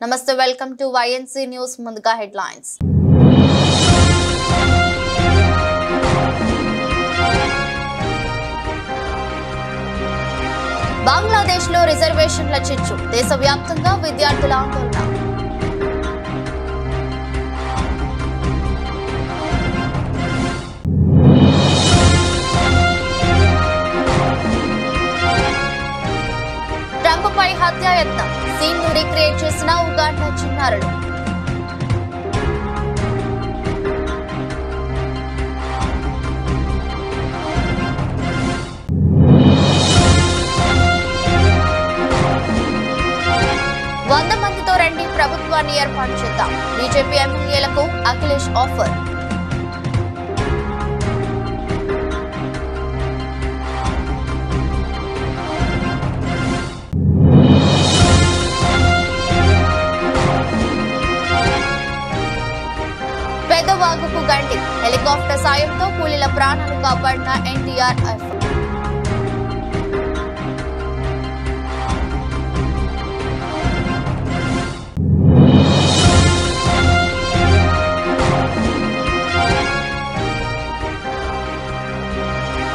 నమస్తే welcome to YNC news ముందుగా headlines Bangladesh లో రిజర్వేషన్ల చిచ్చు దేశవ్యాప్తంగా విద్యార్థుల ఆందోళన ట్రంప్ పై హత్యాయత్నం సీన్ ను రీక్రియేట్ చేసిన ఉగాండా చిన్నారులు వంద మందితో రండి ప్రభుత్వాన్ని ఏర్పాటు చేద్దాం బీజేపీ ఎమ్మెల్యేలకు అఖిలేష్ ఆఫర్ పెద్దవాగుకు గండి హెలికాప్టర్ సాయంతో కూలీల ప్రాణాలు కాపాడిన NDRF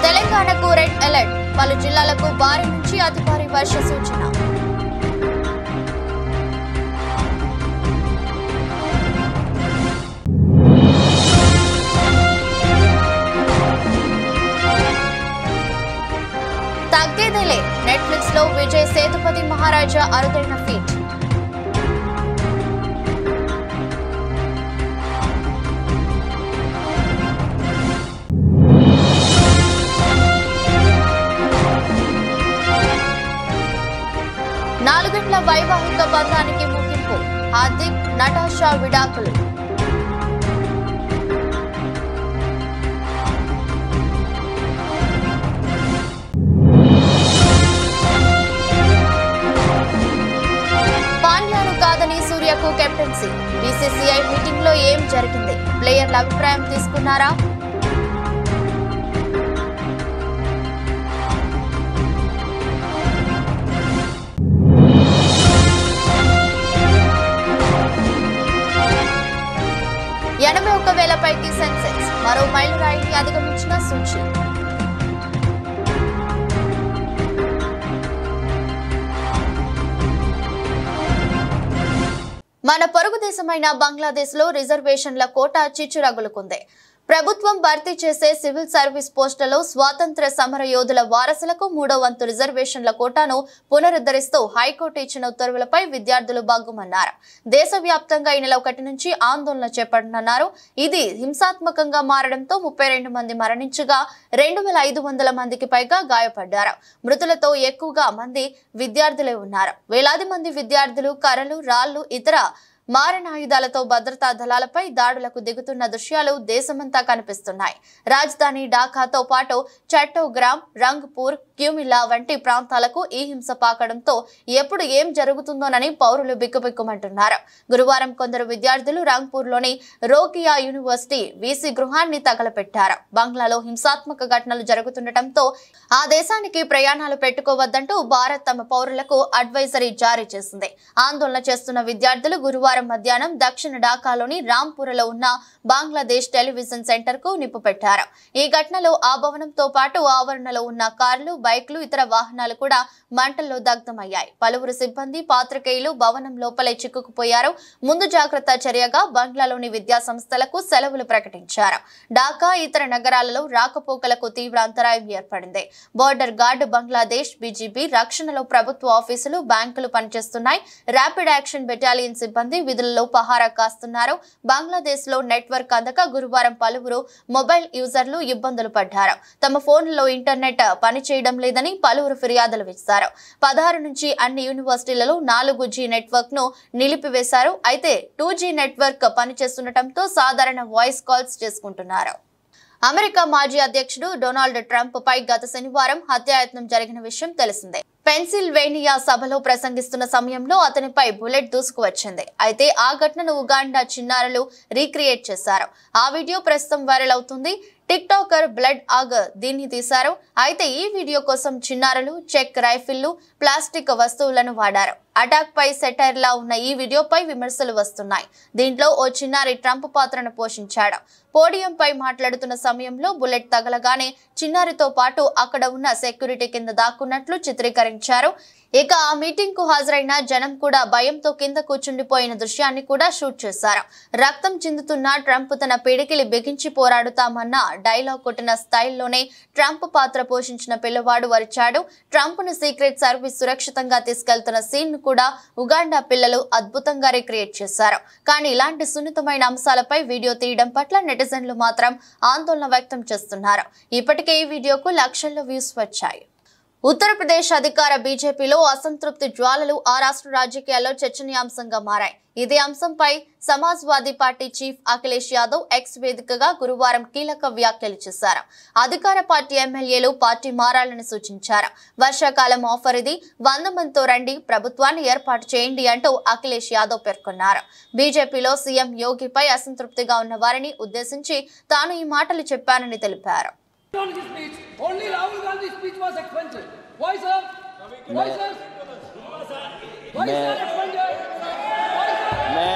తెలంగాణకు రెడ్ అలర్ట్ పలు జిల్లాలకు భారీ నుంచి అతి భారీ వర్ష సూచన తగ్గేదేలే నెట్ఫ్లిక్స్ లో విజయ్ సేతుపతి మహారాజా అరుదైన ఫీట్ నాలుగేళ్ల వైవాహిక బంధానికి ముగింపు హార్దిక్ నటాషా విడాకులు పాండ్యాను కాదని సూర్యకు కెప్టెన్సీ BCCI మీటింగ్ లో ఏం జరిగింది ప్లేయర్ల అభిప్రాయం తీసుకున్నారా పైకి సెన్సెక్స్ మరో మైలురాయిని అధిగమించిన సూచి మన పొరుగు దేశమైన బంగ్లాదేశ్ లో రిజర్వేషన్ల కోటా చిచ్చురగులుకుంది ప్రభుత్వం భర్తీ చేసే సివిల్ సర్వీస్ పోస్టులలో స్వాతంత్ర్య సమర యోధుల వారసులకు 3వ వంతు రిజర్వేషన్ల కోటాను పునరుద్ధరిస్తూ హైకోర్టు ఇచ్చిన ఉత్తర్వులపై విద్యార్థులు బాగుమన్నారు దేశవ్యాప్తంగా ఈ నెల 1 నుంచి ఆందోళన చేపట్టనున్నారు ఇది హింసాత్మకంగా మారడంతో 32 మంది మరణించగా 2500 మందికి పైగా గాయపడ్డారు మృతులతో ఎక్కువగా మంది విద్యార్థులే ఉన్నారు వేలాది మంది విద్యార్థులు కర్రలు రాళ్లు ఇతర మారణాయుధాలతో భద్రతా దళాలపై దాడులకు దిగుతున్న దృశ్యాలు దేశమంతా కనిపిస్తున్నాయి రాజధాని ఢాకాతో పాటు చట్టోగ్రామ్ రంగ్పూర్ క్యూమిల్లా వంటి ప్రాంతాలకు ఈ హింస పాకడంతో ఎప్పుడు ఏం జరుగుతుందోనని పౌరులు బిక్కుబిక్కుమంటున్నారు గురువారం కొందరు విద్యార్థులు రంగ్పూర్లోని రోకియా యూనివర్సిటీ వీసీ గృహాన్ని తగలపెట్టారు బంగ్లాలో హింసాత్మక ఘటనలు జరుగుతుండటంతో ఆ దేశానికి ప్రయాణాలు పెట్టుకోవద్దంటూ భారత్ తమ పౌరులకు అడ్వైజరీ జారీ చేసింది ఆందోళన చేస్తున్న విద్యార్థులు గురువారం మధ్యాహ్నం దక్షిణ ఢాకాలోని రాంపూర్లో ఉన్న బంగ్లాదేశ్ టెలివిజన్ సెంటర్ కు నిప్పు పెట్టారు ఈ ఘటనలో ఆ భవనంతో పాటు ఆవరణలో ఉన్న కార్లు బైక్లు ఇతర వాహనాలు కూడా మంటల్లో దగ్ధమయ్యాయి పలువురు సిబ్బంది పాత్రికేయులు భవనం లోపలే చిక్కుకుపోయారు ముందు జాగ్రత్త చర్యగా బంగ్లాలోని విద్యా సంస్థలకు సెలవులు ప్రకటించారు ఢాకా ఇతర నగరాలలో రాకపోకలకు తీవ్ర అంతరాయం ఏర్పడింది బోర్డర్ గార్డ్ బంగ్లాదేశ్ BGB రక్షణలో ప్రభుత్వ ఆఫీసులు బ్యాంకులు పనిచేస్తున్నాయి ర్యాపిడ్ యాక్షన్ బెటాలియన్ సిబ్బంది విధులలో పహారా కాస్తున్నారు బంగ్లాదేశ్ లో నెట్వర్క్ అందక గురువారం పలువురు మొబైల్ యూజర్లు ఇబ్బందులు పడ్డారు తమ ఫోన్లలో ఇంటర్నెట్ పనిచేయడం లేదని పలువురు ఫిర్యాదులు ఇచ్చారు 16 నుంచి అన్ని యూనివర్సిటీలలో 4G నెట్వర్క్ ను నిలిపివేశారు అయితే 2G నెట్వర్క్ పనిచేస్తుండటంతో సాధారణ వాయిస్ కాల్స్ చేసుకుంటున్నారు అమెరికా మాజీ అధ్యక్షుడు డొనాల్డ్ ట్రంప్ పై గత శనివారం హత్యాయత్నం జరిగిన విషయం తెలిసిందే పెన్సిల్వేనియా సభలో ప్రసంగిస్తున్న సమయంలో అతనిపై బుల్లెట్ దూసుకువచ్చింది అయితే ఆ ఘటనను ఉగాండా చిన్నారులు రీక్రియేట్ చేశారు ఆ వీడియో ప్రస్తుతం వైరల్ అవుతుంది టిక్ టాకర్ బ్లడ్ ఆగ్ దీన్ని తీశారు అయితే ఈ వీడియో కోసం చిన్నారులు చెక్ రైఫిళ్లు ప్లాస్టిక్ వస్తువులను వాడారు అటాక్ పై సెటైర్ లా ఉన్న ఈ వీడియోపై విమర్శలు వస్తున్నాయి. దీంట్లో ఓ చిన్నారి ట్రంప్ పాత్రను పోషించాడు. పోడియంపై మాట్లాడుతున్న సమయంలో బుల్లెట్ తగలగానే చిన్నారితో పాటు అక్కడ ఉన్న సెక్యూరిటీ కింద దాక్కున్నట్లు చిత్రీకరించారు. ఇక ఆ మీటింగ్ కు హాజరైన జనం కూడా భయంతో కింద కూర్చుండిపోయిన దృశ్యాన్ని కూడా షూట్ చేశారు. రక్తం చిందుతున్న ట్రంప్ తన పిడికిలి బిగించి పోరాడుతామన్న డైలాగ్ కొట్టిన స్టైల్లోనే ట్రంప్ పాత్ర పోషించిన పిల్లవాడు వరిచాడు. ట్రంప్ ను సీక్రెట్ సర్వీస్ సురక్షితంగా తీసుకెళ్తున్న సీన్ ను కూడా ఉగాండా పిల్లలు అద్భుతంగా రిక్రియేట్ చేశారు. కానీ ఇలాంటి సున్నితమైన అంశాలపై వీడియో తీయడం పట్ల నెటిజన్లు మాత్రం ఆందోళన వ్యక్తం చేస్తున్నారు. ఇప్పటికే ఈ వీడియోకు లక్షల్లో వ్యూస్ వచ్చాయి. ఉత్తరప్రదేశ్ అధికార బీజేపీలో అసంతృప్తి జ్వాలలు ఆ రాష్ట్ర రాజకీయాల్లో చర్చనీయాంశంగా మారాయి. ఇదే అంశంపై Samajwadi party chief Akhilesh Yadav X వేదికగా గురువారం కీలక వ్యాఖ్యలు చేశారు. అధికార పార్టీ ఎమ్మెల్యేలు పార్టీ మారాలని సూచించారు. వర్షాకాలం ఆఫర్ ఇది, 100 మందితో రండి, ప్రభుత్వాన్ని ఏర్పాటు చేయండి అంటూ అఖిలేష్ యాదవ్ పేర్కొన్నారు. బీజేపీలో సీఎం యోగిపై అసంతృప్తిగా ఉన్న వారిని ఉద్దేశించి తాను ఈ మాటలు చెప్పానని తెలిపారు. Only Rahul Gandhi's speech was expensive. Why, sir? Why, sir? Why is that expensive? मैं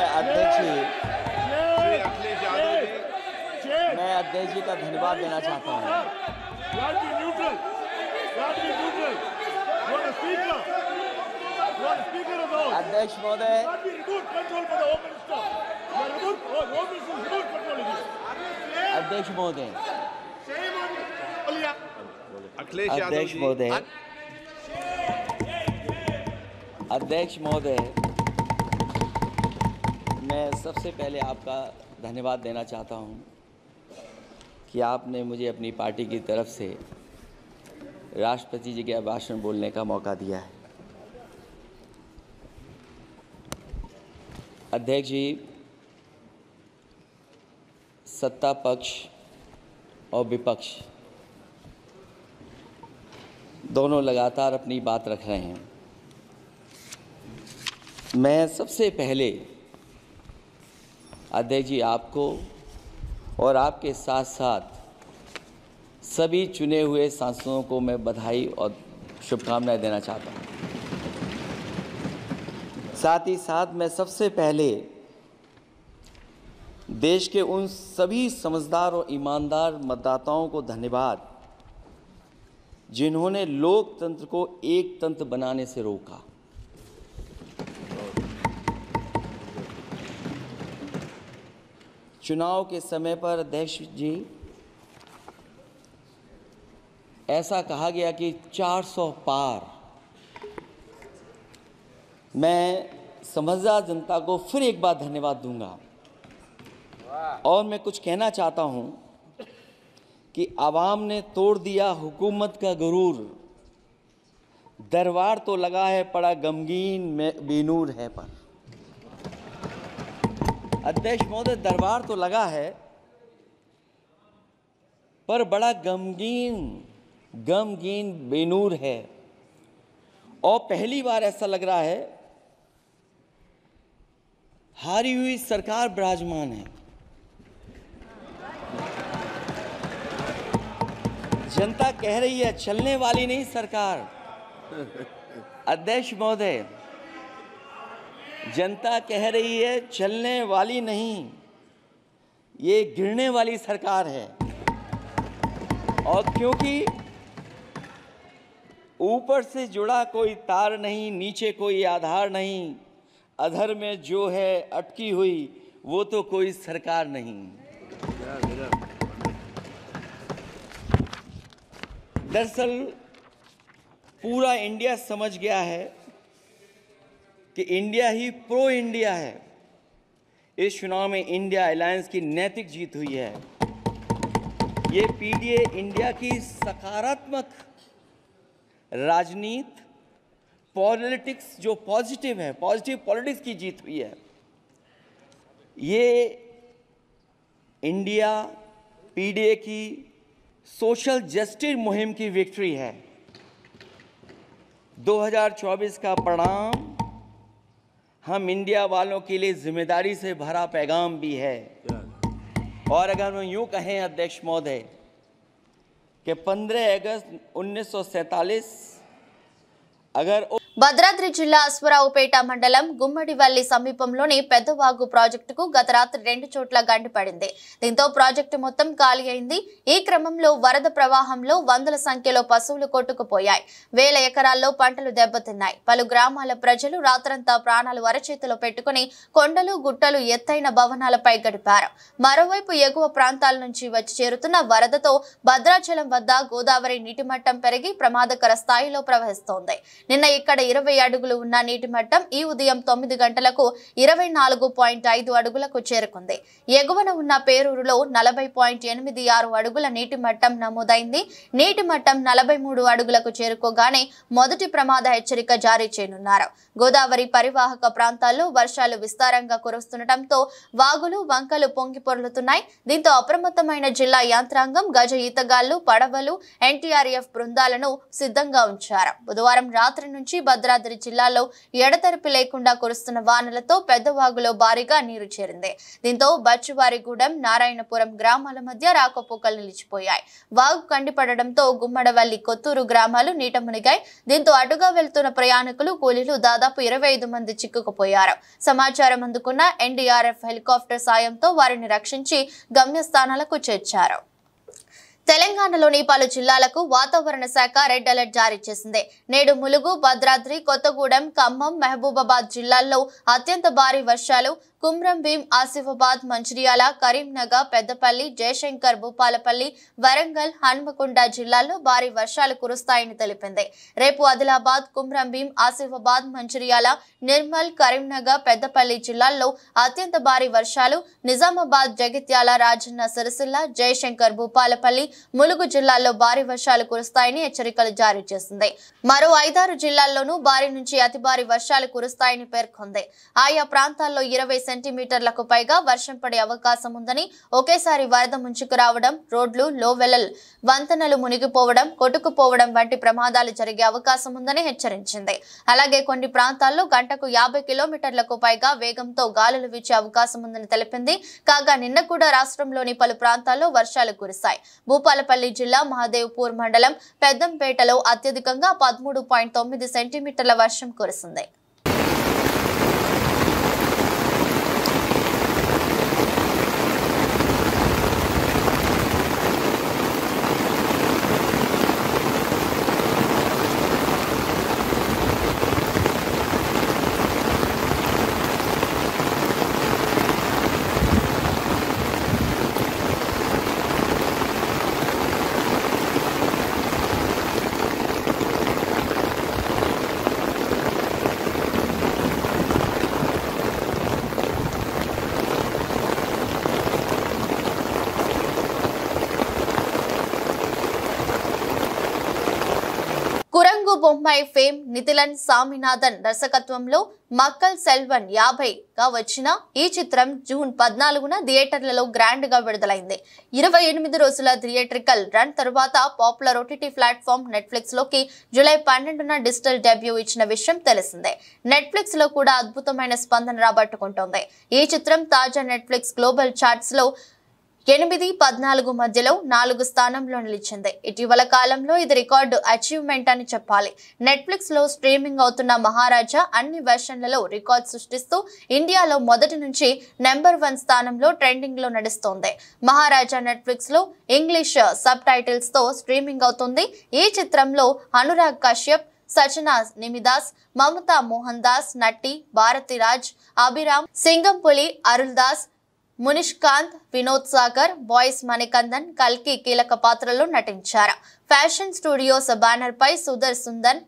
अध्यक्ष जी का धन्यवाद देना चाहता हूँ। अध्यक्ष महोदय, अध्यक्ष महोदय, अध्यक्ष महोदय, मैं सबसे पहले आपका धन्यवाद देना चाहता हूं कि आपने मुझे अपनी पार्टी की तरफ से राष्ट्रपति जी के भाषण बोलने का मौका दिया है। अध्यक्ष जी, सत्ता पक्ष और विपक्ष दोनों लगातार अपनी बात रख रहे हैं। मैं सबसे पहले अध्यक्ष जी आपको और आपके साथ साथ सभी चुने हुए सांसदों को मैं बधाई और शुभकामनाएं देना चाहता हूं। साथ ही साथ मैं सबसे पहले देश के उन सभी समझदार और ईमानदार मतदाताओं को धन्यवाद जिन्होंने लोकतंत्र को एक तंत्र बनाने से रोका। चुनाव के समय पर अध्यक्ष जी ऐसा कहा गया कि 400 पार। मैं समझदार जनता को फिर एक बार धन्यवाद दूंगा और मैं कुछ कहना चाहता हूं कि आवाम ने तोड़ दिया हुकूमत का गुरूर, दरबार तो लगा है पड़ा गमगीन में बेनूर है पर। अध्यक्ष महोदय, दरबार तो लगा है पर बड़ा गमगीन बेनूर है और पहली बार ऐसा लग रहा है हारी हुई सरकार विराजमान है। जनता कह रही है चलने वाली नहीं सरकार। अध्यक्ष महोदय, जनता कह रही है चलने वाली नहीं, ये गिरने वाली सरकार है। और क्योंकि ऊपर से जुड़ा कोई तार नहीं, नीचे कोई आधार नहीं, अधर में जो है अटकी हुई वो तो कोई सरकार नहीं। दरअसल पूरा इंडिया समझ गया है कि इंडिया ही प्रो इंडिया है। इस चुनाव में इंडिया अलायंस की नैतिक जीत हुई है। ये पीडीए इंडिया की सकारात्मक राजनीति, पॉलिटिक्स जो पॉजिटिव है, पॉजिटिव पॉलिटिक्स की जीत हुई है। ये इंडिया पीडीए की सोशल जस्टिस मुहिम की विक्ट्री है। 2024 का परिणाम हम इंडिया वालों के लिए जिम्मेदारी से भरा पैगाम भी है। और अगर हम यूं कहें अध्यक्ष महोदय कि 15 अगस्त 1947 अगर భద్రాద్రి జిల్లా అశ్వరావుపేట మండలం గుమ్మడివల్లి సమీపంలోని పెద్దవాగు ప్రాజెక్టుకు గత రాత్రి 2 చోట్ల గండి పడింది. దీంతో ప్రాజెక్టు మొత్తం ఖాళీ అయింది. ఈ క్రమంలో వరద ప్రవాహంలో వందల సంఖ్యలో పశువులు కొట్టుకుపోయాయి. వేల ఎకరాల్లో పంటలు దెబ్బతిన్నాయి. పలు గ్రామాల ప్రజలు రాత్రంతా ప్రాణాలు అరచేతిలో పెట్టుకుని కొండలు గుట్టలు ఎత్తైన భవనాలపై గడిపారు. మరోవైపు ఎగువ ప్రాంతాల నుంచి వచ్చి చేరుతున్న వరదతో భద్రాచలం వద్ద గోదావరి నీటి మట్టం పెరిగి ప్రమాదకర స్థాయిలో ప్రవహిస్తోంది. నిన్న ఇక్కడ 20 అడుగులు ఉన్న నీటి మట్టం ఈ ఉదయం 9 గంటలకు 24.5 అడుగులకు చేరుకుంది. ఎగువన ఉన్న పేరూరులో 40.86 అడుగుల నీటి మట్టం నమోదైంది. నీటి మట్టం 43 అడుగులకు చేరుకోగానే మొదటి ప్రమాద హెచ్చరిక జారీ చేయనున్నారు. గోదావరి పరివాహక ప్రాంతాల్లో వర్షాలు విస్తారంగా కురుస్తుండటంతో వాగులు వంకలు పొంగి పొర్లుతున్నాయి. దీంతో అప్రమత్తమైన జిల్లా యంత్రాంగం గజ ఈతగాళ్లు, పడవలు, ఎన్టీఆర్ఎఫ్ బృందాలను సిద్ధంగా ఉంచారు. బుధవారం రాత్రి నుంచి భద్రాద్రి జిల్లాలో ఎడతెరిపి లేకుండా కురుస్తున్న వానలతో పెద్దవాగులో భారీగా నీరు చేరింది. దీంతో బచ్చువారిగూడెం, నారాయణపురం గ్రామాల మధ్య రాకపోకలు నిలిచిపోయాయి. వాగు కండిపడడంతో గుమ్మడవల్లి, కొత్తూరు గ్రామాలు నీట మునిగాయి. దీంతో అటుగా వెళ్తున్న ప్రయాణికులు, కూలీలు దాదాపు 25 మంది చిక్కుకుపోయారు. సమాచారం అందుకున్న ఎన్డీఆర్ఎఫ్ హెలికాప్టర్ సాయంతో వారిని రక్షించి గమ్యస్థానాలకు చేర్చారు. తెలంగాణలోని పలు జిల్లాలకు వాతావరణ శాఖ రెడ్ అలర్ట్ జారీ చేసింది. నేడు ములుగు, భద్రాద్రి, కొత్తగూడెం, ఖమ్మం, మహబూబాబాద్ జిల్లాల్లో అత్యంత భారీ వర్షాలు, కుమ్రంభీం, ఆసిఫాబాద్, మంచిర్యాల, కరీంనగర్, పెద్దపల్లి, జయశంకర్, భూపాలపల్లి, వరంగల్, హన్మకొండ జిల్లాల్లో భారీ వర్షాలు కురుస్తాయని తెలిపింది. రేపు ఆదిలాబాద్, కుమ్రంభీం, ఆసిఫాబాద్, మంచిర్యాల, నిర్మల్, కరీంనగర్, పెద్దపల్లి జిల్లాల్లో అత్యంత భారీ వర్షాలు, నిజామాబాద్, జగిత్యాల, రాజన్న సిరిసిల్ల, జయశంకర్, భూపాలపల్లి, ములుగు జిల్లాల్లో భారీ వర్షాలు కురుస్తాయని హెచ్చరికలు జారీ చేసింది. మరో 5-6 జిల్లాల్లోనూ భారీ నుంచి అతి భారీ వర్షాలు కురుస్తాయని పేర్కొంది. ఆయా ప్రాంతాల్లో 20 సెంటీమీటర్లకు పైగా వర్షం పడే అవకాశం ఉందని, ఒకేసారి వరద ముంచుకు రావడం, రోడ్లు, లోవెలల్ వంతెనలు మునిగిపోవడం, కొట్టుకుపోవడం వంటి ప్రమాదాలు జరిగే అవకాశం ఉందని హెచ్చరించింది. అలాగే కొన్ని ప్రాంతాల్లో గంటకు 50 కిలోమీటర్లకు పైగా వేగంతో గాలులు వీచే అవకాశం ఉందని తెలిపింది. కాగా నిన్న కూడా రాష్ట్రంలోని పలు ప్రాంతాల్లో వర్షాలు కురిశాయి. భూపాలపల్లి జిల్లా మహదేవ్పూర్ మండలం పెద్దంపేటలో అత్యధికంగా 13.9 సెంటీమీటర్ల వర్షం కురిసింది. కురంగు బొమ్మాయి ఫేమ్ నితిలన్ సామినాథన్ దర్శకత్వంలో మక్కల్ సెల్వన్ 50గా వచ్చిన ఈ చిత్రం జూన్ 14న థియేటర్లలో గ్రాండ్ గా విడుదలైంది. 28 రోజుల థియేట్రికల్ రన్ తర్వాత పాపులర్ ఓటీటీ ప్లాట్ఫామ్ నెట్ఫ్లిక్స్ లోకి జూలై 12న డిజిటల్ డెబ్యూ ఇచ్చిన విషయం తెలిసిందే. నెట్ఫ్లిక్స్ లో కూడా అద్భుతమైన స్పందన రాబట్టుకుంటోంది. ఈ చిత్రం తాజా నెట్ఫ్లిక్స్ గ్లోబల్ చార్ట్స్ లో 8-14 మధ్యలో 4 స్థానంలో నిలిచింది. ఇటీవల కాలంలో ఇది రికార్డు అచీవ్మెంట్ అని చెప్పాలి. నెట్ఫ్లిక్స్ లో స్ట్రీమింగ్ అవుతున్న మహారాజా అన్ని వెర్షన్లలో రికార్డు సృష్టిస్తూ ఇండియాలో మొదటి నుంచి నెంబర్ 1 స్థానంలో ట్రెండింగ్ లో నడుస్తోంది. మహారాజా నెట్ఫ్లిక్స్ లో ఇంగ్లీష్ సబ్ టైటిల్స్ తో స్ట్రీమింగ్ అవుతుంది. ఈ చిత్రంలో అనురాగ్ కశ్యప్, సచనా నిమిదాస్, మమతా మోహన్ దాస్, నట్టి, భారతిరాజ్, అభిరామ్, సింగంపులి, అరుల్ దాస్, మునిష్కాంత్, వినోద్ సాగర్, బాయ్స్ మణికందన్, కల్కి కీలక పాత్రలో నటించారు. ఫ్యాషన్ స్టూడియోస్ బ్యానర్ పై సుధర్ సుందన్,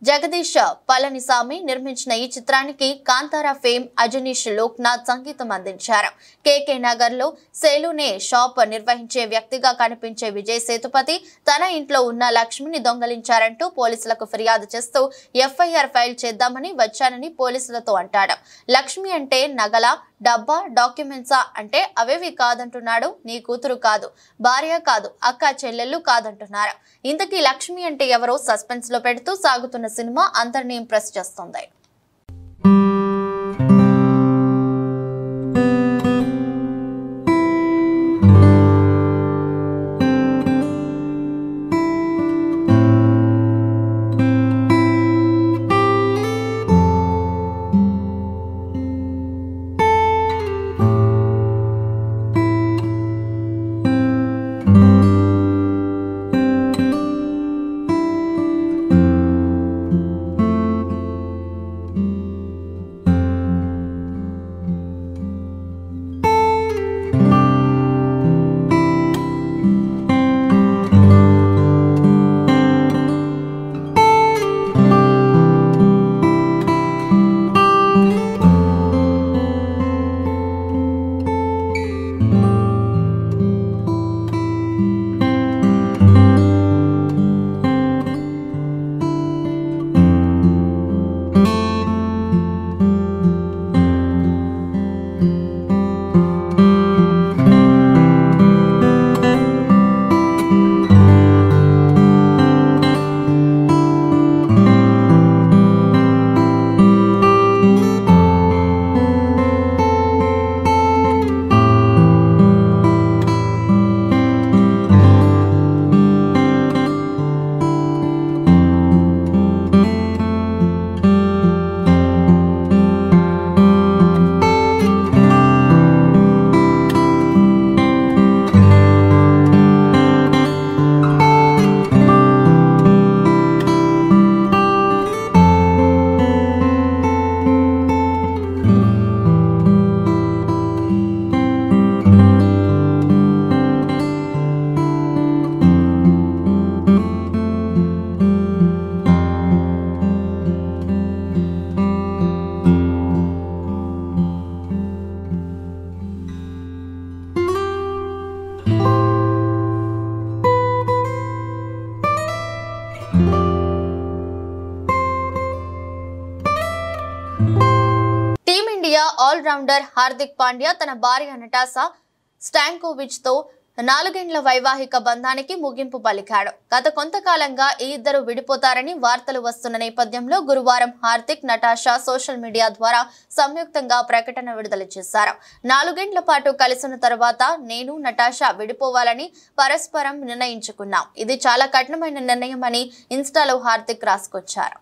జగదీష్ పళనిసామి నిర్మించిన ఈ చిత్రానికి కాంతారా ఫేమ్ అజనీష్ లోక్నాథ్ సంగీతం అందించారు. కేకే నగర్ లో సెలూనే షాప్ నిర్వహించే వ్యక్తిగా కనిపించే విజయ్ సేతుపతి తన ఇంట్లో ఉన్న లక్ష్మిని దొంగలించారంటూ పోలీసులకు ఫిర్యాదు చేస్తూ ఎఫ్ఐఆర్ ఫైల్ చేద్దామని వచ్చానని పోలీసులతో అంటాడు. లక్ష్మి అంటే నగల, డబ్బా, డాక్యుమెంట్సా అంటే అవేవి కాదంటున్నాడు. నీ కూతురు కాదు, భార్య కాదు, అక్క చెల్లెళ్ళు కాదంటున్నారు. ఇంతకీ లక్ష్మి అంటే ఎవరో సస్పెన్స్ లో పెడుతూ సాగుతున్న సినిమా అందరినీ ఇంప్రెస్ చేస్తుంది. ఆల్రౌండర్ హార్దిక్ పాండ్యా తన భార్య నటాషా స్టాంకోవిచ్ తో 4 ఏళ్ల వైవాహిక బంధానికి ముగింపు పలికాడు. గత కొంతకాలంగా ఈ ఇద్దరు విడిపోతారని వార్తలు వస్తున్న నేపథ్యంలో గురువారం హార్దిక్, నటాషా సోషల్ మీడియా ద్వారా సంయుక్తంగా ప్రకటన విడుదల చేశారు. 4 ఏళ్ల పాటు కలిసిన తర్వాత నేను, నటాషా విడిపోవాలని పరస్పరం నిర్ణయించుకున్నాం. ఇది చాలా కఠినమైన నిర్ణయం అని ఇన్స్టాలో హార్దిక్ రాసుకొచ్చారు.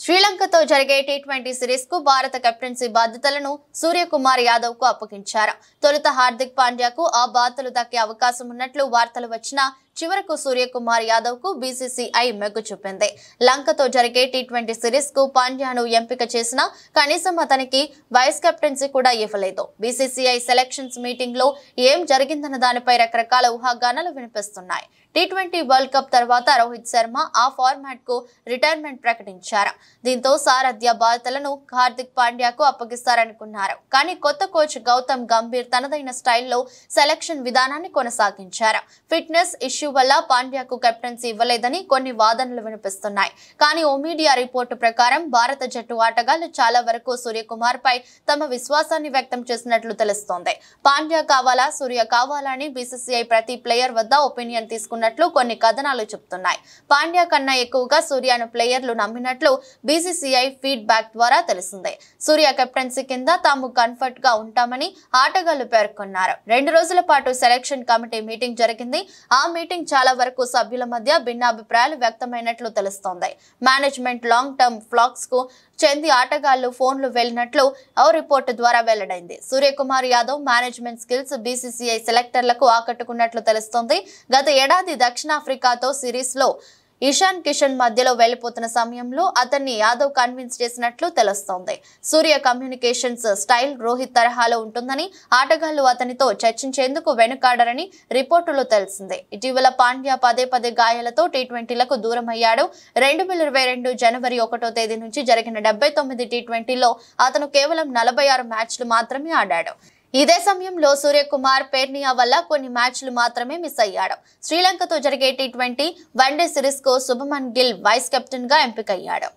శ్రీలంకతో జరిగే టీ20 సిరీస్ కు భారత కెప్టెన్సీ బాధ్యతలను సూర్యకుమార్ యాదవ్ కు అప్పగించారు. తొలుత హార్దిక్ పాండ్యాకు ఆ బాధ్యతలు దక్కే అవకాశం ఉన్నట్లు వార్తలు వచ్చినా చివరకు సూర్యకుమార్ యాదవ్ కు బీసీసీఐ మెగ్గు చూపింది. లంకతో జరిగే టీ20 సిరీస్ కు పాండ్యాను ఎంపిక చేసినా కనీసం అతనికి వైస్ కెప్టెన్సీ కూడా ఇవ్వలేదు. బీసీసీఐ సెలక్షన్స్ మీటింగ్ లో ఏం జరిగిందన్న దానిపై రకరకాల ఊహాగానాలు వినిపిస్తున్నాయి. టీ20 వరల్డ్ కప్ తర్వాత రోహిత్ శర్మ ఆ ఫార్మాట్ కు రిటైర్మెంట్ ప్రకటించారు. దీంతో సారథ్య బాధ్యతలను హార్దిక్ పాండ్యాకు అప్పగిస్తారనుకున్నారు. కానీ కొత్త కోచ్ గౌతమ్ గంభీర్ తనదైన స్టైల్లో సెలక్షన్ విధానాన్ని కొనసాగించారు. ఫిట్నెస్ ఇష్యూ వల్ల పాండ్యాకు కెప్టెన్సీ ఇవ్వలేదని కొన్ని వాదనలు వినిపిస్తున్నాయి. కానీ ఓ మీడియా రిపోర్టు ప్రకారం భారత జట్టు ఆటగాళ్లు చాలా వరకు సూర్యకుమార్ పై తమ విశ్వాసాన్ని వ్యక్తం చేసినట్లు తెలుస్తోంది. పాండ్యా కావాలా, సూర్య కావాలా అని బీసీసీఐ ప్రతి ప్లేయర్ వద్ద ఒపీనియన్ తీసుకున్నట్లు కొన్ని కథనాలు చెబుతున్నాయి. పాండ్యా కన్నా ఎక్కువగా సూర్యను ప్లేయర్లు నమ్మినట్లు బీసీసీఐ ఫీడ్బ్యాక్ ద్వారా తెలిసింది. సూర్య కెప్టెన్సీ కింద తాము కంఫర్ట్ గా ఉంటామని ఆటగాళ్లు పేర్కొన్నారు. 2 రోజుల పాటు సెలక్షన్ కమిటీ మీటింగ్ జరిగింది. ఆ మీటింగ్ చాలా వరకు సభ్యుల మధ్య భిన్నాభిప్రాయాలు వ్యక్తమైనట్లు తెలుస్తోంది. మేనేజ్మెంట్ లాంగ్ టర్మ్ ఫ్లాక్స్ కు చెంది ఆటగాళ్లు ఫోన్లు వెళ్లినట్లు ఓ రిపోర్టు ద్వారా వెల్లడైంది. Suryakumar Yadav management skills BCCI సెలెక్టర్లకు ఆకట్టుకున్నట్లు తెలుస్తోంది. గత ఏడాది దక్షిణాఫ్రికాతో సిరీస్ లో ఇషాన్ కిషన్ మధ్యలో వెళ్లిపోతున్న సమయంలో అతన్ని యాదవ్ కన్విన్స్ చేసినట్లు తెలుస్తోంది. సూర్య కమ్యూనికేషన్స్ స్టైల్ రోహిత్ తరహాలో ఉంటుందని, ఆటగాళ్లు అతనితో చర్చించేందుకు వెనుకాడరని రిపోర్టులో తెలిసింది. ఇటీవల పాండ్యా పదే గాయాలతో టీ20లకు దూరమయ్యాడు. 2022 జనవరి 1వ తేదీ నుంచి జరిగిన 79 టీ20లో అతను కేవలం 46 మ్యాచ్లు మాత్రమే ఆడాడు. ఇదే సమయంలో సూర్యకుమార్ పెర్నియా వల్ల కొన్ని మ్యాచ్లు మాత్రమే మిస్ అయ్యాడు. శ్రీలంకతో జరిగే టీ20 వన్డే సిరీస్ కు శుభమన్ గిల్ వైస్ కెప్టెన్ గా ఎంపికయ్యాడు.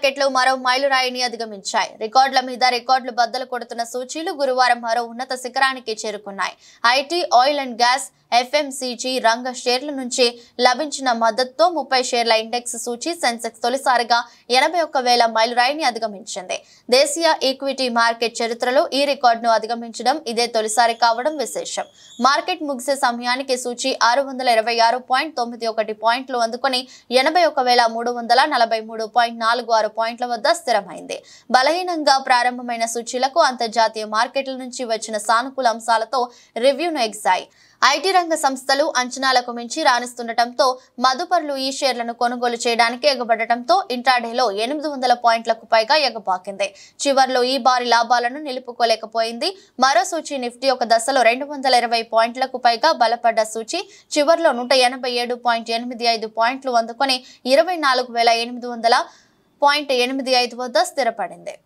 మార్కెట్లు మరో మైలురాయిని అధిగమించాయి. రికార్డుల మీద రికార్డులు బద్దలు కొడుతున్న సూచీలు గురువారం మరో ఉన్నత శిఖరానికి చేరుకున్నాయి. IT, oil and gas, FMCG రంగ షేర్ల నుంచి లభించిన మద్దతుతో 30 షేర్ల ఇండెక్స్ సూచీ సెన్సెక్స్ తొలిసారిగా 81,000 మైలురాయిని అధిగమించింది. దేశీయ ఈక్విటీ మార్కెట్ చరిత్రలో ఈ రికార్డును అధిగమించడం ఇదే తొలిసారి కావడం విశేషం. మార్కెట్ ముగిసే సమయానికి సూచీ 626.91 పాయింట్లు అందుకొని 81,343.46 పాయింట్ల వద్ద స్థిరమైంది. బలహీనంగా ప్రారంభమైన సూచీలకు అంతర్జాతీయ మార్కెట్ల నుంచి వచ్చిన సానుకూల అంశాలతో రివ్యూను ఎగ్జాయి. ఐటీ రంగ సంస్థలు అంచనాలకు మించి రాణిస్తుండటంతో మదుపరులు ఈ షేర్లను కొనుగోలు చేయడానికి ఎగబడటంతో ఇంట్రాడేలో 800 పాయింట్లకు పైగా ఎగబాకింది. చివర్లో ఈ భారీ లాభాలను నిలుపుకోలేకపోయింది. మరో సూచీ నిఫ్టీ ఒక దశలో 220 పాయింట్లకు పైగా బలపడ్డ సూచీ చివర్లో 187.85 పాయింట్లు అందుకొని 24,800.85 వద్ద స్థిరపడింది.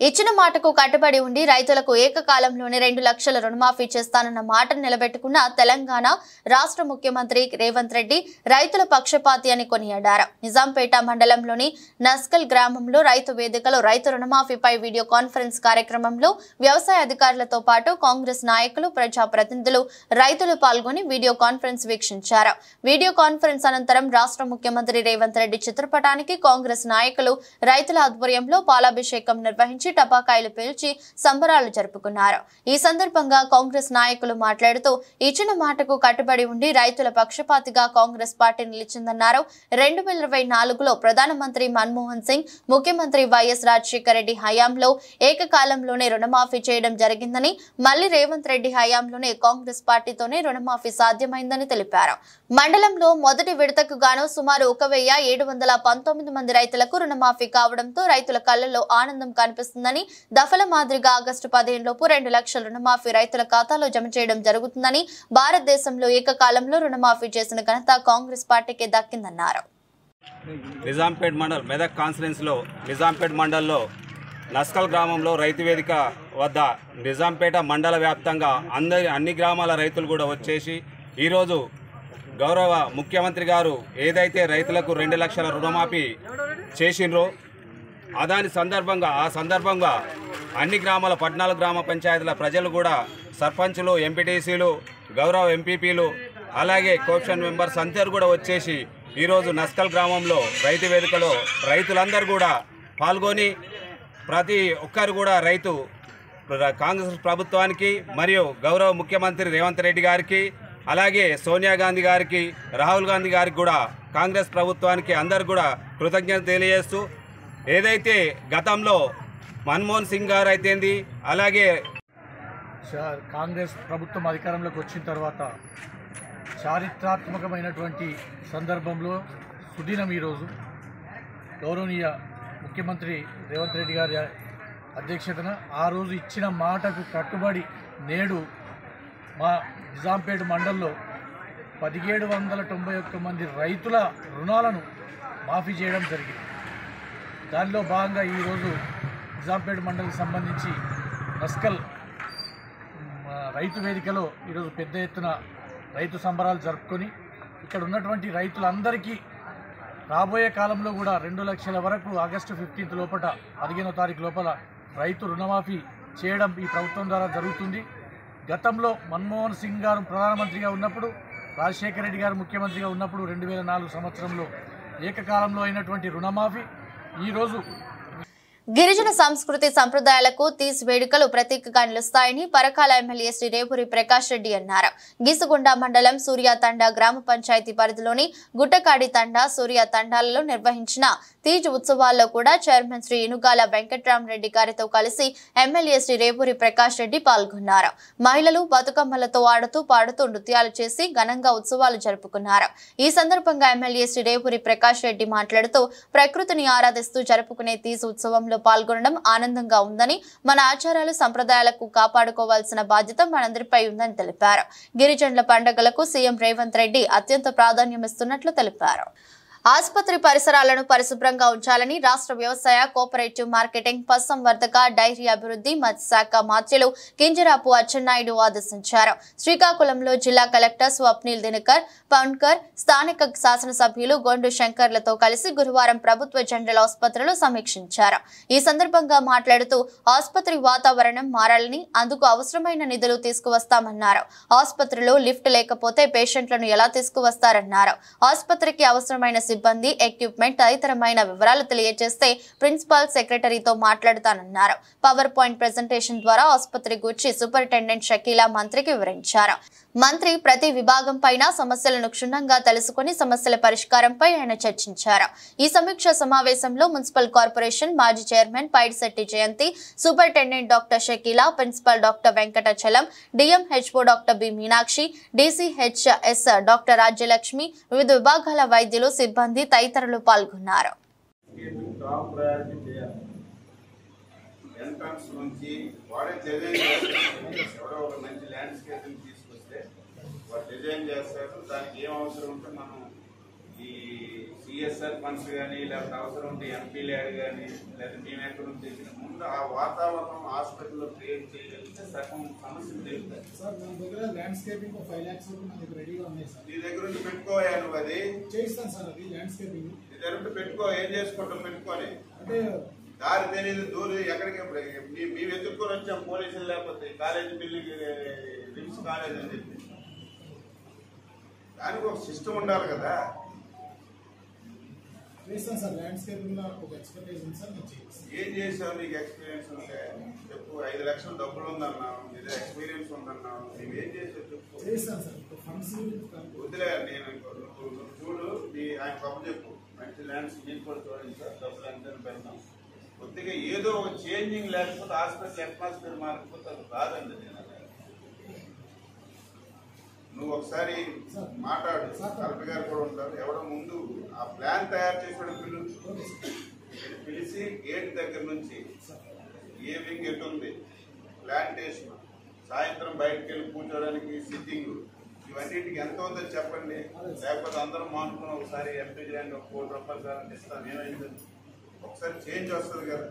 ఇచ్చిన మాటకు కట్టుబడి ఉండి రైతులకు ఏకకాలంలోనే 2 లక్షల రుణమాఫీ చేస్తానన్న మాటను నిలబెట్టుకున్న తెలంగాణ రాష్ట్ర ముఖ్యమంత్రి రేవంత్ రెడ్డి రైతుల పక్షపాతి అని కొనియాడారు. నిజాంపేట మండలంలోని నస్కల్ గ్రామంలో రైతు వేదికలో రైతు రుణమాఫీపై వీడియో కాన్ఫరెన్స్ కార్యక్రమంలో వ్యవసాయ అధికారులతో పాటు కాంగ్రెస్ నాయకులు, ప్రజాప్రతినిధులు, రైతులు పాల్గొని వీడియో కాన్ఫరెన్స్ వీక్షించారు. వీడియో కాన్ఫరెన్స్ అనంతరం రాష్ట్ర ముఖ్యమంత్రి రేవంత్ రెడ్డి చిత్రపటానికి కాంగ్రెస్ నాయకులు రైతుల ఆధ్వర్యంలో పాలాభిషేకం నిర్వహించి టపాకాయలు పేల్చి సంబరాలు జరుపుకున్నారు. ఈ సందర్భంగా కాంగ్రెస్ నాయకులు మాట్లాడుతూ ఇచ్చిన మాటకు కట్టుబడి ఉండి రైతుల పక్షపాతిగా కాంగ్రెస్ పార్టీ నిలిచిందన్నారు. 2024లో ప్రధానమంత్రి మన్మోహన్ సింగ్, ముఖ్యమంత్రి వైఎస్ రాజశేఖర రెడ్డి హయాంలో ఏకకాలంలోనే రుణమాఫీ చేయడం జరిగిందని, మళ్లీ రేవంత్ రెడ్డి హయాంలోనే కాంగ్రెస్ పార్టీతోనే రుణమాఫీ సాధ్యమైందని తెలిపారు. మండలంలో మొదటి విడతకు గాను సుమారు 1,719 మంది రైతులకు రుణమాఫీ కావడంతో రైతుల కళ్లలో ఆనందం కనిపిస్తుందని, దఫల మాదిరిగా ఆగస్టు 15 లోపు 2 లక్షల రుణమాఫీ రైతుల ఖాతాలో జమ చేయడం జరుగుతుందని, భారతదేశంలో ఏకకాలంలో రుణమాఫీ చేసిన ఘనత కాంగ్రెస్ పార్టీకే దక్కిందన్నారు. నిజాంపేట్ మండల్ మెదక్ కాన్ఫరెన్స్లో నిజాంపేట్ మండల్లో నస్కల్ గ్రామంలో రైతు వేదిక వద్ద నిజాంపేట మండల వ్యాప్తంగా అన్ని గ్రామాల రైతులు కూడా వచ్చేసి ఈరోజు గౌరవ ముఖ్యమంత్రి గారు ఏదైతే రైతులకు 2 లక్షల రుణమాఫీ చేసిండ్రో ఆ సందర్భంగా అన్ని గ్రామాల 14 గ్రామ పంచాయతీల ప్రజలు కూడా సర్పంచులు, ఎంపీటీసీలు, గౌరవ ఎంపీపీలు, అలాగే కోఆప్షన్ మెంబర్స్ అందరూ కూడా వచ్చేసి ఈరోజు నస్కల్ గ్రామంలో రైతు వేదికలో రైతులందరూ కూడా పాల్గొని ప్రతి ఒక్కరు కూడా కాంగ్రెస్ ప్రభుత్వానికి మరియు గౌరవ ముఖ్యమంత్రి రేవంత్ రెడ్డి గారికి, అలాగే సోనియా గాంధీ గారికి, రాహుల్ గాంధీ గారికి కూడా కాంగ్రెస్ ప్రభుత్వానికి అందరు కూడా కృతజ్ఞత తెలియజేస్తూ ఏదైతే గతంలో మన్మోహన్ సింగ్ గారు అయితేంది, అలాగే కాంగ్రెస్ ప్రభుత్వం అధికారంలోకి వచ్చిన తర్వాత చారిత్రాత్మకమైనటువంటి సందర్భంలో సుదినం ఈరోజు గౌరవనీయ ముఖ్యమంత్రి రేవంత్ రెడ్డి గారి అధ్యక్షతన ఆ రోజు ఇచ్చిన మాటకు కట్టుబడి నేడు మా నిజాంపేట మండల్లో 1791 మంది రైతుల రుణాలను మాఫీ చేయడం జరిగింది. దానిలో భాగంగా ఈరోజు నిజాంపేట మండలికి సంబంధించి నస్కల్ రైతు వేదికలో ఈరోజు పెద్ద ఎత్తున రైతు సంబరాలు జరుపుకొని ఇక్కడ ఉన్నటువంటి రైతులందరికీ రాబోయే కాలంలో కూడా 2 లక్షల వరకు ఆగస్టు 15 లోపల 15వ తారీఖు లోపల రైతు రుణమాఫీ చేయడం ఈ ప్రభుత్వం ద్వారా జరుగుతుంది. గతంలో మన్మోహన్ సింగ్ గారు ప్రధానమంత్రిగా ఉన్నప్పుడు, రాజశేఖర రెడ్డి గారు ముఖ్యమంత్రిగా ఉన్నప్పుడు 2004 సంవత్సరంలో ఏకకాలంలో అయినటువంటి రుణమాఫీ ఈరోజు గిరిజన సంస్కృతి సంప్రదాయాలకు తీస్ వేడుకలు ప్రతీకగా నిలుస్తాయని పరకాల ఎమ్మెల్యే శ్రీ రేవూరి ప్రకాష్ రెడ్డి అన్నారు. గీసుగుండ మండలం సూర్య తండా గ్రామ పంచాయతీ పరిధిలోని గుట్టకాడి తండా సూర్య తండాలలో నిర్వహించిన తీజ్ ఉత్సవాల్లో కూడా చైర్మన్ శ్రీ ఇనుగాల వెంకట్రామరెడ్డి గారితో కలిసి ఎమ్మెల్యే శ్రీ రేవూరి ప్రకాష్ రెడ్డి పాల్గొన్నారు. మహిళలు బతుకమ్మలతో ఆడుతూ పాడుతూ నృత్యాలు చేసి ఘనంగా ఉత్సవాలు జరుపుకున్నారు. ఈ సందర్భంగా ఎమ్మెల్యే శ్రీ రేవూరి ప్రకాష్ రెడ్డి మాట్లాడుతూ ప్రకృతిని ఆరాధిస్తూ జరుపుకునే తీజ్ ఉత్సవంలో పాల్గొనడం ఆనందంగా ఉందని, మన ఆచారాలు సంప్రదాయాలకు కాపాడుకోవాల్సిన బాధ్యత మనందరిపై ఉందని తెలిపారు. గిరిజనుల పండుగలకు సీఎం రేవంత్ రెడ్డి అత్యంత ప్రాధాన్యమిస్తున్నట్లు తెలిపారు. ఆసుపత్రి పరిసరాలను పరిశుభ్రంగా ఉంచాలని రాష్ట్ర వ్యవసాయ కోఆపరేటివ్ మార్కెటింగ్ పశుసంవర్ధక డైరీ అభివృద్ధి మత్స్యశాఖ మాత్యులు కింజరాపు అచ్చెన్నాయుడు ఆదేశించారు. శ్రీకాకుళంలో జిల్లా కలెక్టర్ స్వప్నిల్ దినకర్ పౌన్కర్ స్థానిక శాసనసభ్యులు గొండు శంకర్లతో కలిసి గురువారం ప్రభుత్వ జనరల్ ఆసుపత్రిలో సమీక్షించారు. ఈ సందర్భంగా మాట్లాడుతూ ఆసుపత్రి వాతావరణం మారాలని, అందుకు అవసరమైన నిధులు తీసుకువస్తామన్నారు. ఆసుపత్రిలో లిఫ్ట్ లేకపోతే పేషెంట్లను ఎలా తీసుకువస్తారన్నారు. ఆసుపత్రికి అవసరమైన సిబ్బంది, ఎక్విప్మెంట్ తదితరమైన వివరాలు తెలియజేస్తే ప్రిన్సిపల్ సెక్రటరీతో మాట్లాడుతానన్నారు. పవర్ పాయింట్ ప్రెజెంటేషన్ ద్వారా ఆసుపత్రి గురించి సూపరింటెండెంట్ షకీలా మంత్రికి వివరించారు. మంత్రి ప్రతి విభాగం పైన సమస్యలను క్షుణ్ణంగా తెలుసుకుని సమస్యల పరిష్కారంపై ఆయన చర్చించారు. ఈ సమీక్ష సమావేశంలో మున్సిపల్ కార్పొరేషన్ మాజీ chairman Paidishetti Jayanti, superintendent doctor Shakeela, principal doctor Venkatachalam, DMHO doctor B Meenakshi, DCHS doctor Rajyalakshmi, వివిధ విభాగాల వైద్యులు, సిబ్బంది తదితరులు పాల్గొన్నారు. డిజైన్ చేస్తారు. దానికి ఏం అవసరం ఉంటే మనం ఈ సిఎస్ఆర్ ఫండ్స్ కానీ లేకపోతే అవసరం ఉంటే ఎంపీ ల్యాడ్ కానీ లేదా మేము ఎక్కడ నుంచి ముందు ఆ వాతావరణం హాస్పిటల్లో క్రియేట్ చేయగలిగితే సగం సమస్యలు తెలుస్తాయి. సార్ మన దగ్గర ల్యాండ్స్కేపింగ్ 5 lakhs వరకు మన దగ్గర రెడీగా ఉన్నాయి సార్. నీ దగ్గర నుంచి పెట్టుకోయా నువ్వు, అది చేయిస్తాను సార్. అది ల్యాండ్స్కేపింగ్ నీ దగ్గర నుంచి పెట్టుకో, ఏం చేసుకుంటాం పెట్టుకొని. అంటే దారి తెలియదు దూరం ఎక్కడికి మేము ఎత్తుక్కొని వచ్చాం పోలీసులు, లేకపోతే కాలేజీ బిల్డింగ్ రిమ్స్ కాలేజ్ అని చెప్పి దానికి ఒక సిస్టమ్ ఉండాలి కదా. చేస్తాను సార్. ల్యాండ్స్కేపింగ్ లో ఒక ఎక్స్పర్టైజ్ ఉంది సార్. నేను చేస్తాను. ఏం చేసావు? నీకు ఎక్స్పీరియన్స్ ఉంటే చెప్పు. 5 లక్షలు డబ్బులు ఉందన్నావు, నీకు ఎక్స్పీరియన్స్ ఉందన్నావు, నువ్వు ఏం చేసావు చెప్పు. చేస్తాను సార్. ఫండ్స్ వదిలే, నేను చూడు ఆయన కప్పు చెప్పు. మంచి ల్యాండ్స్ మీకు కూడా చూడండి సార్, డబ్బులు ఎంత పెడతాం. కొద్దిగా ఏదో ఒక చేంజింగ్ లేకపోతే హాస్పిటల్ అట్మాస్ఫియర్ మారకపోతే అది రాదండి. నేను నువ్వు ఒకసారి మాట్లాడు, కలెక్టర్ గారు కూడా ఉంటారు. ఎవడో ముందు ఆ ప్లాన్ తయారు చేసిన పిలిచి గేట్ దగ్గర నుంచి ఏ వింగ్ ఎటు ఉంది, ప్లాంటేషన్, సాయంత్రం బయటకు వెళ్ళి కూర్చోడానికి సిట్టింగ్, ఇవన్నిటికి ఎంత ఉందో చెప్పండి. లేకపోతే అందరం మానుకుని ఒకసారి ఎంపీ ల్యాండ్ ఒక 1 కోటి రూపాయలు సార్ ఇస్తాను, ఏమైంది ఒకసారి చేంజ్ వస్తుంది కదా.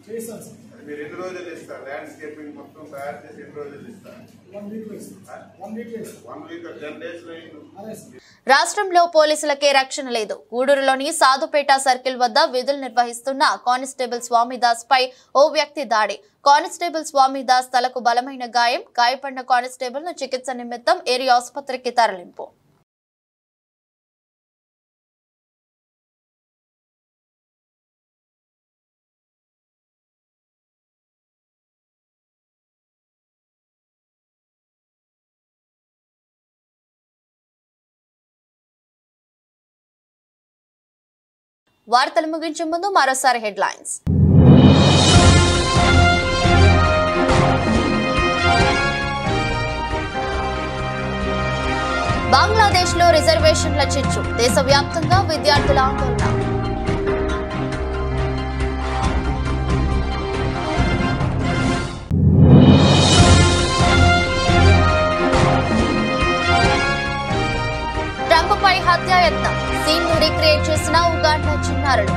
చేస్తాను సార్. అది మీరు ఎన్ని రోజులు ఇస్తారు? ల్యాండ్స్కేపింగ్ మొత్తం తయారు చేసి ఎన్ని రోజులు ఇస్తారు? 1 week లో ఇస్తాను. 1 week లో ఇస్తాను. 1 week 10 days లో అయింది. రాష్ట్రంలో పోలీసులకే రక్షణ లేదు. గూడూరులోని సాధుపేట సర్కిల్ వద్ద విధులు నిర్వహిస్తున్న కానిస్టేబుల్ స్వామిదాస్ పై ఓ వ్యక్తి దాడి. కానిస్టేబుల్ స్వామిదాస్ తలకు బలమైన గాయం. గాయపడిన కానిస్టేబుల్ ను చికిత్స నిమిత్తం ఏరియా ఆసుపత్రికి తరలింపు. వార్తలు ముగించే ముందు మరోసారి హెడ్లైన్స్. బంగ్లాదేశ్లో రిజర్వేషన్ల చిచ్చు. దేశవ్యాప్తంగా విద్యార్థుల ఆందోళన. ట్రంప్పై హత్యాయత్నం. సీన్ ను రీక్రియేట్ చేసిన ఉగాండా చిన్నారులు.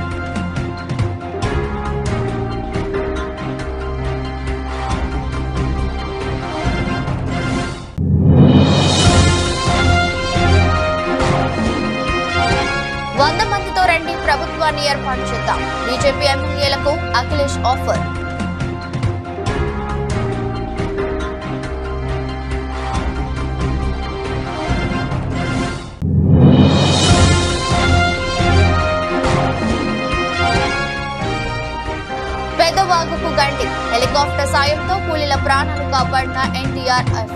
మందితో రండి, ప్రభుత్వాన్ని ఏర్పాటు చేద్దాం. బీజేపీ ఎమ్మెల్యేలకు అఖిలేష్ ఆఫర్. ప్రాణాలు కాపాడిన ఎన్డీఆర్ఎఫ్.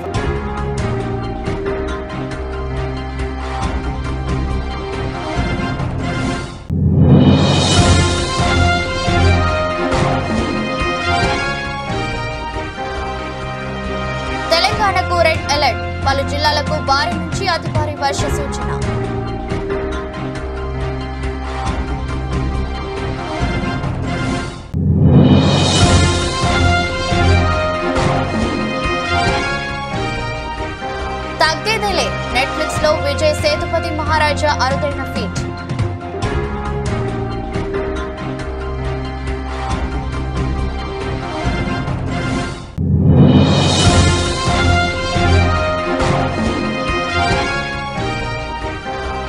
తెలంగాణకు రెడ్ అలర్ట్, పలు జిల్లాలకు భారీ నుంచి అతి భారీ వర్ష సూచన. తగ్గేదేలే, నెట్ఫ్లిక్స్ లో విజయ్ సేతుపతి మహారాజా అరుదైన ఫీట్.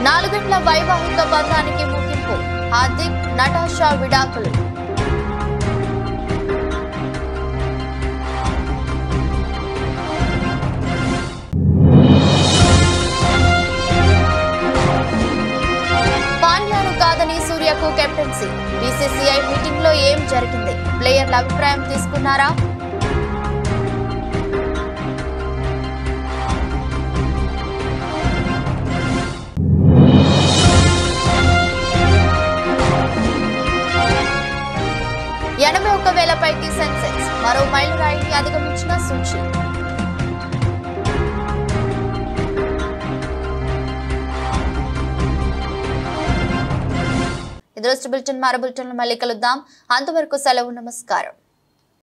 నాలుగేళ్ల వైవాహిక బంధానికి ముగింపు, హార్దిక్ నటాషా విడాకులు. పాండ్యాను కాదని సూర్యకు కెప్టెన్సీ, బీసీసీఐ మీటింగ్ లో ఏం జరిగింది, ప్లేయర్ల అభిప్రాయం తీసుకున్నారా? పైకి సెన్సెక్స్ మరో మైలురాయిని అధిగమించిన సూచి. ఇది బులెటిన్, మరో బులెటిన్లో మళ్ళీ కలుద్దాం. అంతవరకు సెలవు, నమస్కారం.